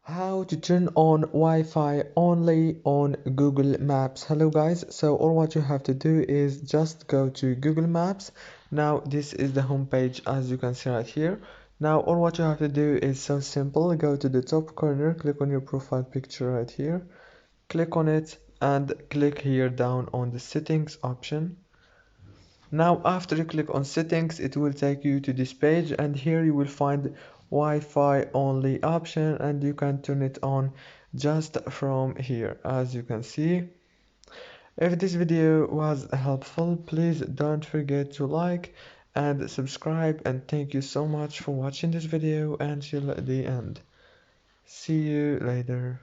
How to turn on Wi-Fi only on Google Maps. Hello guys, so all what you have to do is just go to Google Maps. Now this is the home page, as you can see right here. Now all what you have to do is so simple. Go to the top corner, click on your profile picture right here, click on it and click here down on the settings option. Now after you click on settings, it will take you to this page, and here you will find Wi-Fi only option, and you can turn it on just from here. As you can see, if this video was helpful, please don't forget to like and subscribe, and thank you so much for watching this video until the end. See you later.